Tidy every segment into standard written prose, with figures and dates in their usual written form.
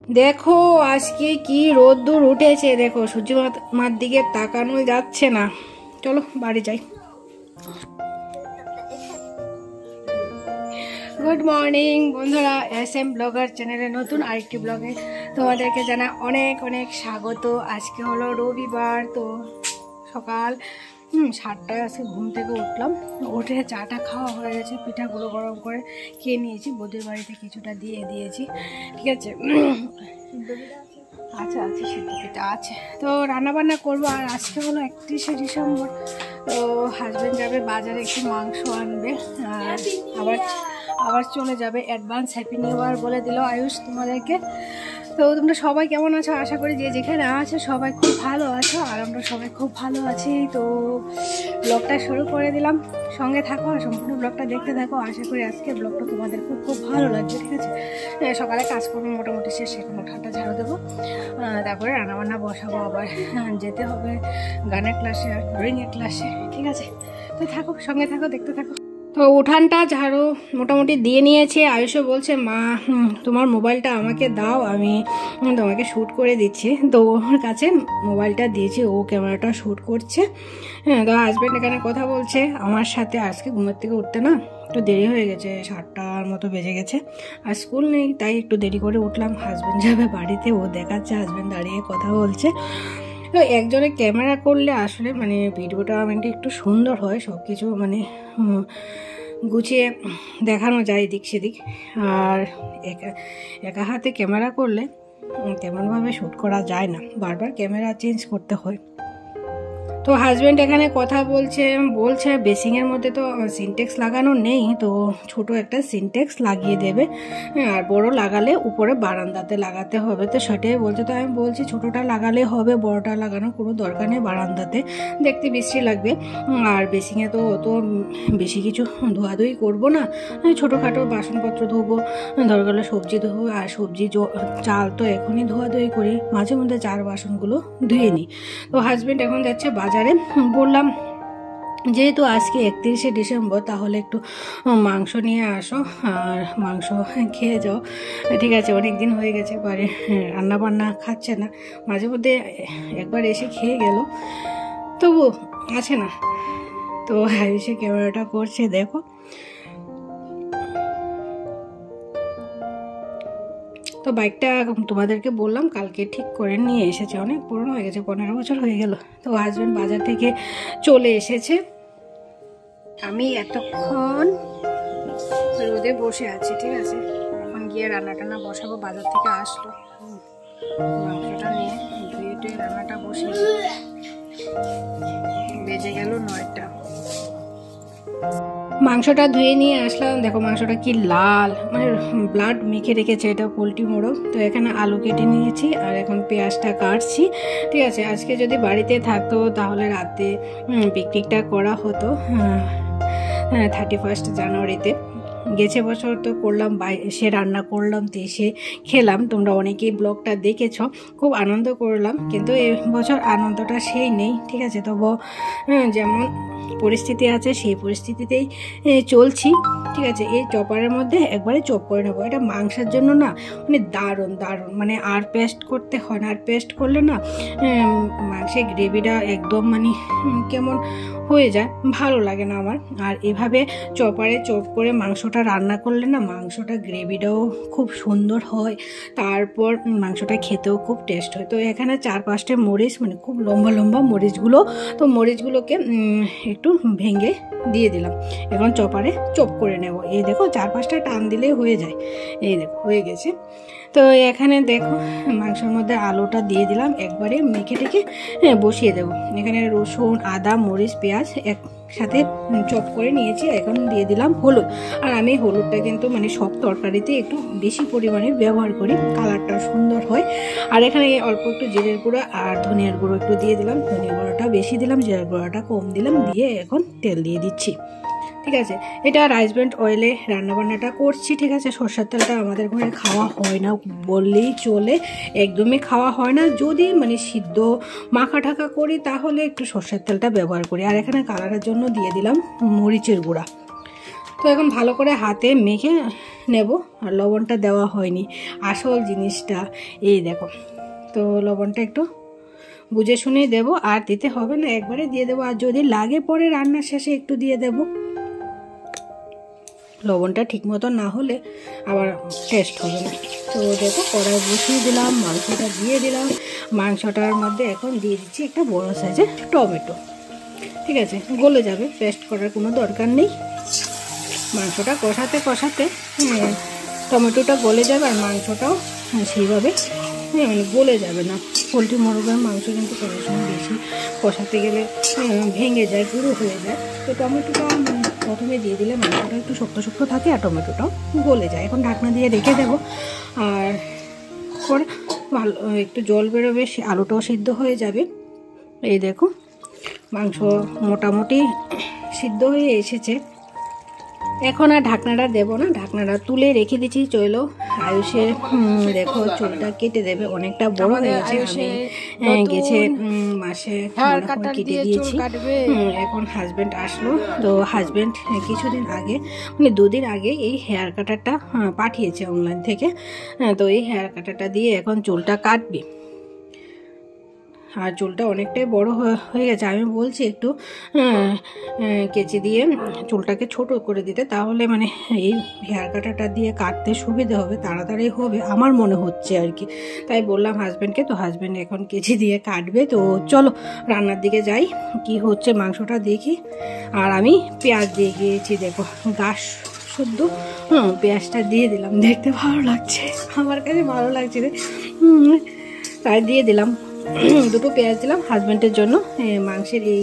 দেখো আজকে কি রোদ্দুর উঠেছে, দেখো সূর্য মার দিকে তাকানো যাচ্ছে না। চলো বাড়ি যাই। গুড মর্নিং বন্ধুরা, SM ব্লগার চ্যানেলে নতুন আরেকটি ব্লগে তোমাদেরকে জানা অনেক অনেক স্বাগত। আজকে হলো রবিবার, তো সকাল 7টায় আজকে ঘুম থেকে উঠলাম। উঠে চাটা খাওয়া হয়ে গেছে, পিঠাগুলো গরম করে খেয়ে নিয়েছি, বৌদির বাড়িতে কিছুটা দিয়ে দিয়েছি। ঠিক আছে, আচ্ছা আচ্ছা সিদ্ধ পিঠা আছে, তো রান্নাবান্না করবো। আর আজকে হলো 31শে ডিসেম্বর, তো হাজব্যান্ড যাবে বাজারে, একটু মাংস আনবে, আর আবার চলে যাবে। অ্যাডভান্স হ্যাপি নিউ ইয়ার বলে দিল আয়ুষ তোমাদেরকে। তো তোমরা সবাই কেমন আছো? আশা করি যে যেখানে আছো সবাই খুব ভালো আছো, আর আমরা সবাই খুব ভালো আছি। তো ব্লগটা শুরু করে দিলাম, সঙ্গে থাকো, সম্পূর্ণ ব্লগটা দেখতে থাকো। আশা করি আজকে ব্লগটা তোমাদের খুব খুব ভালো লাগবে। ঠিক আছে, সকালে কাজকর্ম মোটামুটি শেষ, এখন উঠানটা ঝাড়ু দেবো, তারপরে রান্নাবান্না বসাবো, আবার যেতে হবে গানের ক্লাসে আর ড্রয়িংয়ের ক্লাসে। ঠিক আছে, তো থাকো, সঙ্গে থাকো, দেখতে থাকো। তো উঠানটা ঝাড়ু মোটামুটি দিয়ে নিয়েছে। আয়ুষও বলছে মা তোমার মোবাইলটা আমাকে দাও, আমি তোমাকে শ্যুট করে দিচ্ছি। তো ওর কাছে মোবাইলটা দিয়েছি, ও ক্যামেরাটা শ্যুট করছে। তো হাজব্যান্ড এখানে কথা বলছে আমার সাথে। আজকে ঘুমের থেকে উঠতে না একটু দেরি হয়ে গেছে, 7টার মতো বেজে গেছে, আর স্কুল নেই, তাই একটু দেরি করে উঠলাম। হাজব্যান্ড যাবে বাড়িতে, ও দেখাচ্ছে, হাজব্যান্ড দাঁড়িয়ে কথা বলছে। তো একজনে ক্যামেরা করলে আসলে মানে ভিডিওটা মানে একটু সুন্দর হয়, সব কিছু মানে গুছিয়ে দেখানো যায় এদিক সেদিক। আর একা হাতে ক্যামেরা করলে তেমনভাবে শ্যুট করা যায় না, বারবার ক্যামেরা চেঞ্জ করতে হয়। তো হাজব্যান্ড এখানে কথা বলছে বেসিংয়ের মধ্যে তো সিনটেক্স লাগানো নেই, তো ছোট একটা সিনটেক্স লাগিয়ে দেবে, আর বড় লাগালে উপরে বারান্দাতে লাগাতে হবে। তো সেটাই বলছে, তো আমি বলছি ছোটোটা লাগালে হবে, বড়টা লাগানোর কোনো দরকার নেই, বারান্দাতে দেখতে বিশ্রী লাগবে। আর বেসিংয়ে তো অত বেশি কিছু ধোয়াধুয়ি করবো না, ছোটোখাটো বাসনপত্র ধোবো, দরকার হলে সবজি ধোবো, আর সবজি চাল তো এখনই ধোয়াধুয়ি করি, মাঝে মধ্যে চার বাসনগুলো ধুয়ে নিই। তো হাজব্যান্ড এখন যাচ্ছে বাজারে। বললাম যেহেতু আজকে 31শে ডিসেম্বর, তাহলে একটু মাংস নিয়ে আসো, আর মাংস খেয়ে যাও। ঠিক আছে, অনেক দিন হয়ে গেছে, বাড়ি রান্নাবান্না খাচ্ছে না, মাঝে মধ্যে একবার এসে খেয়ে গেল, তবু আছে না। তো এসে ক্যামেরাটা করছে, দেখো। তো বাইকটা তোমাদেরকে বললাম কালকে ঠিক করে নিয়ে এসেছে, অনেক পুরনো হয়ে গেছে, 15 বছর হয়ে গেল। তো হাজব্যান্ড বাজার থেকে চলে এসেছে, আমি এতক্ষণ রোদে বসে আছি। ঠিক আছে, এখন গিয়ে রান্না টান্না বসাবো। বাজার থেকে আসলো, মাংসটা নিয়ে ধুয়ে টুয়ে রান্নাটা বসিয়েছি। বেজে গেল 9টা। মাংসটা ধুয়ে নিয়ে আসলাম, দেখো মাংসটা কি লাল, মানে ব্লাড মেখে রেখেছে, এটা পোলট্রি মোড়ক। তো এখানে আলু কেটে নিয়েছি, আর এখন পেঁয়াজটা কাটছি। ঠিক আছে, আজকে যদি বাড়িতে থাকতো তাহলে রাতে পিকনিকটা করা হতো, 31 জানুয়ারিতে। গেছে বছর তো করলাম, এসে রান্না করলাম, তো এসে খেলাম, তোমরা অনেকেই ব্লগটা দেখেছ, খুব আনন্দ করলাম। কিন্তু এবছর আনন্দটা সেই নেই। ঠিক আছে, তবু যেমন পরিস্থিতি আছে সেই পরিস্থিতিতেই চলছি। ঠিক আছে, এই চপারের মধ্যে একবারে চপ করে নেবো। এটা মাংসের জন্য না মানে দারুণ দারুণ, মানে আর পেস্ট করতে হয় না, আর পেস্ট করলে না মাংসের গ্রেভিটা একদম মানে কেমন হয়ে যায়, ভালো লাগে না আমার। আর এভাবে চপারে চপ করে মাংসটা রান্না করলে না মাংসটা গ্রেভিটাও খুব সুন্দর হয়, তারপর মাংসটা খেতেও খুব টেস্ট হয়। তো এখানে 4-5টা মরিচ, মানে খুব লম্বা লম্বা মরিচগুলো, তো মরিচগুলোকে একটু ভেঙে দিয়ে দিলাম। এখন চপারে চপ করে নেব। এই দেখো 4-5টা টান দিলেই হয়ে যায়, এই দেখো হয়ে গেছে। তো এখানে দেখো মাংসের মধ্যে আলুটা দিয়ে দিলাম, একবারে মেখে টেখে বসিয়ে দেবো। এখানে রসুন, আদা, মরিচ, পেঁয়াজ একসাথে চপ করে নিয়েছি। এখন দিয়ে দিলাম হলুদ, আর আমি হলুদটা কিন্তু মানে সব তরকারিতে একটু বেশি পরিমাণে ব্যবহার করি, কালারটা সুন্দর হয়। আর এখানে অল্প একটু জিরের গুঁড়ো আর ধনিয়ার গুঁড়ো একটু দিয়ে দিলাম, ধনিয়া গুঁড়োটা বেশি দিলাম, জিরের গুঁড়োটা কম দিলাম, দিয়ে এখন তেল দিয়ে দিচ্ছি। ঠিক আছে, এটা রাইস ব্র্যান্ড অয়েলে রান্নাবান্নাটা করছি। ঠিক আছে, সরষের তেলটা আমাদের ঘরে খাওয়া হয় না বললেই চলে, একদমই খাওয়া হয় না। যদি মানে সিদ্ধ মাখা ঠাকা করি তাহলে একটু সরষের তেলটা ব্যবহার করি। আর এখানে কালারের জন্য দিয়ে দিলাম মরিচের গুঁড়া। তো এখন ভালো করে হাতে মেখে নেব। আর লবণটা দেওয়া হয়নি, আসল জিনিসটা এই দেখো। তো লবণটা একটু বুঝে শুনেই দেবো, আর দিতে হবে না, একবারে দিয়ে দেবো। আর যদি লাগে পরে রান্নার শেষে একটু দিয়ে দেব। লবণটা ঠিক মতো না হলে আবার টেস্ট হবে না। তো দেখো কড়াই বসিয়ে দিলাম, মাংসটা দিয়ে দিলাম। মাংসটার মধ্যে এখন দিয়ে দিচ্ছি একটা বড় সাইজের টমেটো। ঠিক আছে, গলে যাবে, পেস্ট করার কোনো দরকার নেই। মাংসটা কষাতে কষাতে টমেটোটা গলে যাবে, আর মাংসটাও সেইভাবে মানে গলে যাবে না। পোলট্রি মুরগের মাংস কিন্তু কোনো সময় বেশি কষাতে গেলে ভেঙে যায়, গুঁড়ো হয়ে যায়। তো টমেটোটা প্রথমে দিয়ে দিলে মাংসটা একটু শক্ত শক্ত থাকে আর টমেটোটাও গলে যায়। এখন ঢাকনা দিয়ে রেখে দেবো, আর পরে ভালো একটু জল বেরোবে, আলুটাও সিদ্ধ হয়ে যাবে। এই দেখো মাংস মোটামুটি সিদ্ধ হয়ে এসেছে। এখন আর ঢাকনাটা দেবো না, ঢাকনাটা তুলে রেখে দিচ্ছি। চলো আয়ুষের দেখো চুলটা কেটে দেবে, অনেকটা বড় হয়ে গেছে। আমি গেছে মাসে কেটে দিয়েছি। এখন হাজব্যান্ড আসলো, তো হাজব্যান্ড কিছুদিন আগে মানে 2 দিন আগে এই হেয়ার কাটারটা পাঠিয়েছে অনলাইন থেকে। তো এই হেয়ার কাটারটা দিয়ে এখন চুলটা কাটবি। আর চুলটা অনেকটাই বড় হয়ে গেছে। আমি বলছি একটু কেচি দিয়ে চুলটাকে ছোট করে দিতে, তাহলে মানে এই হেয়ার কাটারটা দিয়ে কাটতে সুবিধা হবে, তাড়াতাড়ি হবে আমার মনে হচ্ছে আর কি। তাই বললাম হাজব্যান্ডকে, তো হাজব্যান্ড এখন কেচি দিয়ে কাটবে। তো চলো রান্নার দিকে যাই, কি হচ্ছে মাংসটা দেখি। আর আমি পেঁয়াজ দিয়ে গিয়েছি, দেখো গাছ শুদ্ধ পেঁয়াজটা দিয়ে দিলাম, দেখতে ভালো লাগছে, আমার কাছে ভালো লাগছে রে, তাই দিয়ে দিলাম। 2টো পেঁয়াজ দিলাম হাজব্যান্ডের জন্য। মাংসের এই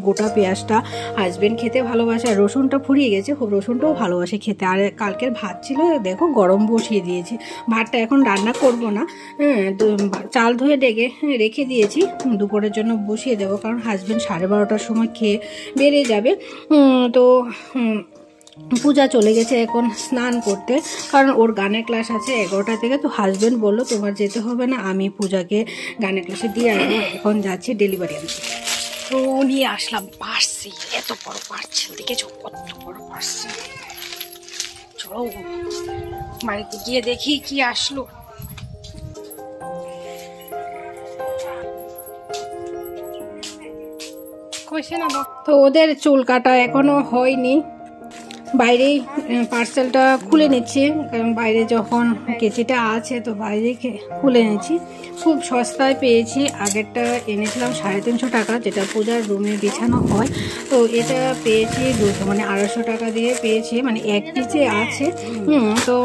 গোটা পেঁয়াজটা হাজব্যান্ড খেতে ভালোবাসে, আর রসুনটা ফুরিয়ে গেছে, রসুনটাও ভালোবাসে খেতে। আর কালকের ভাত ছিল, দেখো গরম বসিয়ে দিয়েছি। ভাতটা এখন রান্না করব না, চাল ধুয়ে রেখে দিয়েছি, দুপুরের জন্য বসিয়ে দেবো, কারণ হাজব্যান্ড 12:30টার সময় খেয়ে বেরিয়ে যাবে। তো পূজা চলে গেছে এখন স্নান করতে, কারণ ওর গানের ক্লাস আছে 11টা থেকে। তো হাজব্যান্ড বললো তোমার যেতে হবে না, আমি পূজাকে গানের ক্লাসে দিয়ে আসবো। এখন যাচ্ছি ডেলিভারি আনতে। তো নিয়ে আসলাম পার্সেল, এত বড় পার্সেল, দেখেছো কত বড় পার্সেল। চলো বাড়িতে গিয়ে দেখি কি আসলো। তো ওদের চুল কাটা এখনো হয়নি, বাইরেই পার্সেলটা খুলে নিচ্ছি, কারণ বাইরে যখন কেচিটা আছে তো বাইরে খুলে নিচ্ছি। খুব সস্তায় পেয়েছি, আগেরটা এনেছিলাম 350 টাকা, যেটা পূজার রুমে বিছানো হয়। তো এটা পেয়েছি 200 মানে 250 টাকা দিয়ে পেয়েছি, মানে এক পিসে আছে। তো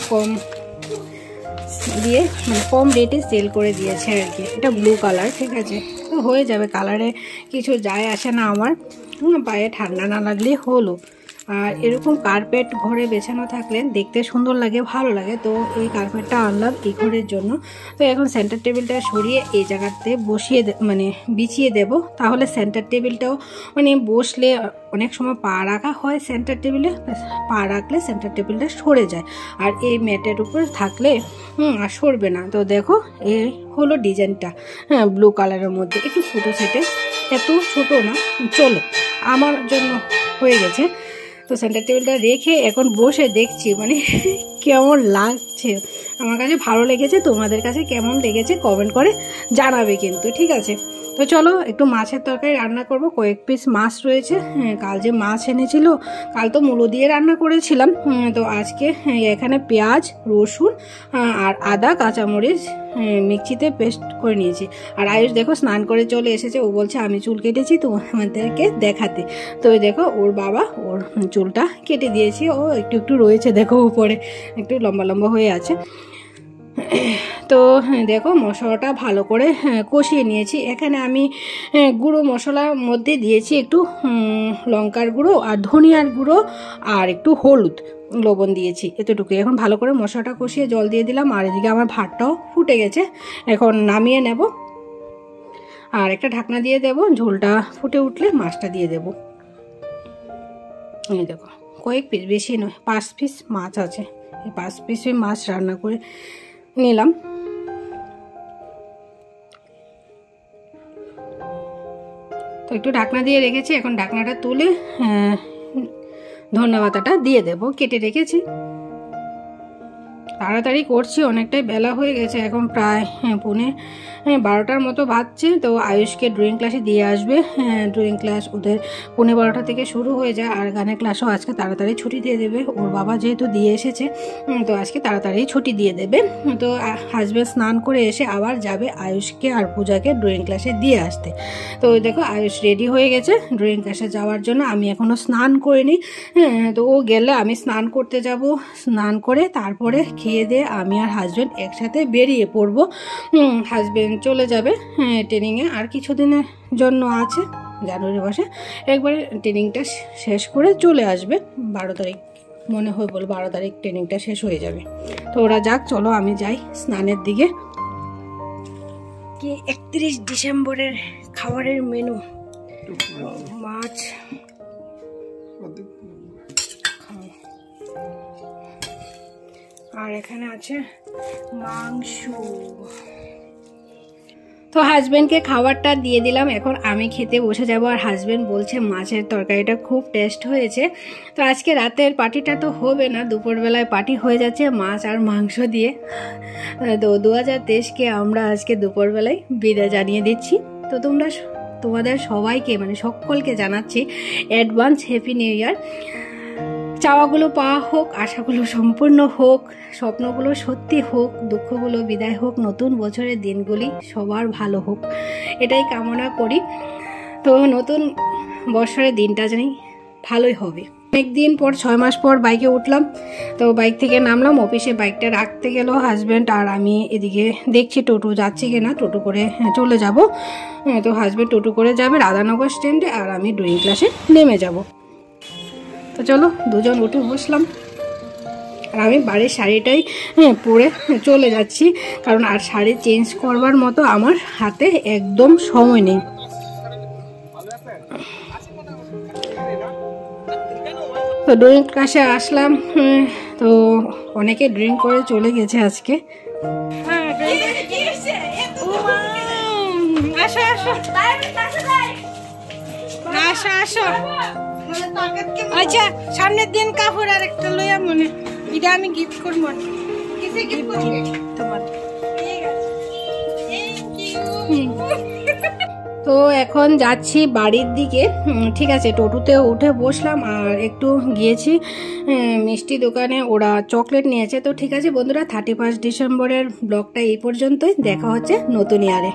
কম দিয়ে মানে কম রেটে সেল করে দিয়েছে আর কি। এটা ব্লু কালার, ঠিক আছে, তো হয়ে যাবে, কালারে কিছু যায় আসে না আমার, পায়ে ঠান্ডা না লাগলে হলো। আর এরকম কার্পেট ঘরে বেছানো থাকলে দেখতে সুন্দর লাগে, ভালো লাগে। তো এই কার্পেটটা আনলাম এই ঘরের জন্য। তো এখন সেন্টার টেবিলটা সরিয়ে এই জায়গাতে মানে বিছিয়ে দেব, তাহলে সেন্টার টেবিলটাও মানে বসলে অনেক সময় পা রাখা হয় সেন্টার টেবিলে, পা রাখলে সেন্টার টেবিলটা সরে যায়, আর এই ম্যাটের উপর থাকলে আর সরবে না। তো দেখো এই হলো ডিজাইনটা, ব্লু কালারের মধ্যে, একটু ছোটো সেটে, এত ছোটো না, চলে, আমার জন্য হয়ে গেছে। তো সেন্টার টেবিলটা রেখে এখন বসে দেখছি মানে কেমন লাগছে। আমার কাছে ভালো লেগেছে, তোমাদের কাছে কেমন লেগেছে কমেন্ট করে জানাবে কিন্তু, ঠিক আছে। তো চলো একটু মাছের তরকারি রান্না করব, কয়েক পিস মাছ রয়েছে। কাল যে মাছ এনেছিল, কাল তো মূলো দিয়ে রান্না করেছিলাম। তো আজকে এখানে পেঁয়াজ, রসুন আর আদা, কাঁচামরিচ মিক্সিতে পেস্ট করে নিয়েছি। আর আয়ুষ দেখো স্নান করে চলে এসেছে, ও বলছে আমি চুল কেটেছি তোমাদেরকে দেখাতে। তো দেখো ওর বাবা ওর চুলটা কেটে দিয়েছি, ও একটু একটু রয়েছে, দেখো উপরে একটু লম্বা লম্বা হয়ে আছে। তো দেখো মশলাটা ভালো করে কষিয়ে নিয়েছি। এখানে আমি গুঁড়ো মশলার মধ্যে দিয়েছি একটু লঙ্কার গুঁড়ো আর ধনিয়ার গুঁড়ো আর একটু হলুদ, লবণ দিয়েছি, এতটুকু। এখন ভালো করে মশলাটা কষিয়ে জল দিয়ে দিলাম। আর এদিকে আমার ভাতটাও ফুটে গেছে, এখন নামিয়ে নেব। আর একটা ঢাকনা দিয়ে দেব, ঝোলটা ফুটে উঠলে মাছটা দিয়ে দেব। এই দেখো কয়েক পিস, বেশি নয়, 5 পিস মাছ আছে, এই 5 পিসে মাছ রান্না করে নিলাম। তো একটু ঢাকনা দিয়ে রেখেছি, এখন ঢাকনাটা তুলে ধন্যবাদটা দিয়ে দেব, কেটে রেখেছি। তাড়াতাড়ি করছি, অনেকটাই বেলা হয়ে গেছে, এখন প্রায় 12টার মতো বাজছে। তো আয়ুষকে ড্রয়িং ক্লাসে দিয়ে আসবে। ড্রয়িং ক্লাস ওদের 12:15 থেকে শুরু হয়ে যায়, আর গানের ক্লাসও আজকে তাড়াতাড়ি ছুটি দিয়ে দেবে। ওর বাবা যেহেতু দিয়ে এসেছে, তো আজকে তাড়াতাড়ি ছুটি দিয়ে দেবে। তো হাজব্যান্ড স্নান করে এসে আবার যাবে আয়ুষকে আর পূজাকে ড্রয়িং ক্লাসে দিয়ে আসতে। তো দেখো আয়ুষ রেডি হয়ে গেছে ড্রয়িং ক্লাসে যাওয়ার জন্য। আমি এখনও স্নান করিনি, তো ও গেলে আমি স্নান করতে যাব। স্নান করে তারপরে খেয়ে দিয়ে আমি আর হাজব্যান্ড একসাথে বেরিয়ে পড়বো। হাজব্যান্ড চলে যাবে ট্রেনিংয়ে, আর কিছুদিনের জন্য আছে, জানুয়ারি মাসে একবারে ট্রেনিংটা শেষ করে চলে আসবে। 12 তারিখ মনে হয়, বল 12 তারিখ ট্রেনিংটা শেষ হয়ে যাবে। তো ওরা যাক, চলো আমি যাই স্নানের দিকে। কি 31 ডিসেম্বরের খাবারের মেনু, মাছ, আর এখানে আছে মাংস। তো হাজব্যান্ডকে খাবারটা দিয়ে দিলাম, এখন আমি খেতে বসে যাব। আর হাজব্যান্ড বলছে মাছের তরকারিটা খুব টেস্ট হয়েছে। তো আজকে রাতের পার্টিটা তো হবে না, দুপুরবেলায় পার্টি হয়ে যাচ্ছে মাছ আর মাংস দিয়ে। তো 2023কে আমরা আজকে দুপুরবেলায় বিদায় জানিয়ে দিচ্ছি। তো তোমাদের সবাইকে মানে সকলকে জানাচ্ছি অ্যাডভান্স হ্যাপি নিউ ইয়ার। চাওয়াগুলো পাওয়া হোক, আশাগুলো সম্পূর্ণ হোক, স্বপ্নগুলো সত্যি হোক, দুঃখগুলো বিদায় হোক, নতুন বছরের দিনগুলি সবার ভালো হোক, এটাই কামনা করি। তো নতুন বছরের দিনটা জানি ভালোই হবে। অনেকদিন পর 6 মাস পর বাইকে উঠলাম। তো বাইক থেকে নামলাম, অফিসে বাইকটা রাখতে গেল হাজব্যান্ড, আর আমি এদিকে দেখছি টোটো যাচ্ছে কিনা, টোটো করে চলে যাব। তো হাজব্যান্ড টোটো করে যাবে রাধানগর স্ট্যান্ডে, আর আমি ড্রয়িং ক্লাসে নেমে যাব। তো চলো দুজন উঠে বসলাম, আর আমি বাড়ির শাড়িটাই পরে চলে যাচ্ছি, কারণ আর শাড়ি চেঞ্জ করবার মতো আমার হাতে একদম সময় নেই। তো ড্রয়িং ক্লাসে আসলাম, তো অনেকে ড্রিঙ্ক করে চলে গেছে আজকে। আসো আসো আসো আসো। আচ্ছা সামনের দিন কাপড় আর একটা লইয়া মনে, এটা আমি গিফট করবো। কিসে গিফট করবে? তোমার। ঠিক আছে, থ্যাংক ইউ। তো এখন যাচ্ছি বাড়ির দিকে। ঠিক আছে, টোটোতে উঠে বসলাম, আর একটু গিয়েছি মিষ্টি দোকানে, ওরা চকলেট নিয়েছে। তো ঠিক আছে বন্ধুরা, 31 ডিসেম্বরের ব্লগটা এই পর্যন্তই, দেখা হচ্ছে নতুন ইয়ারে।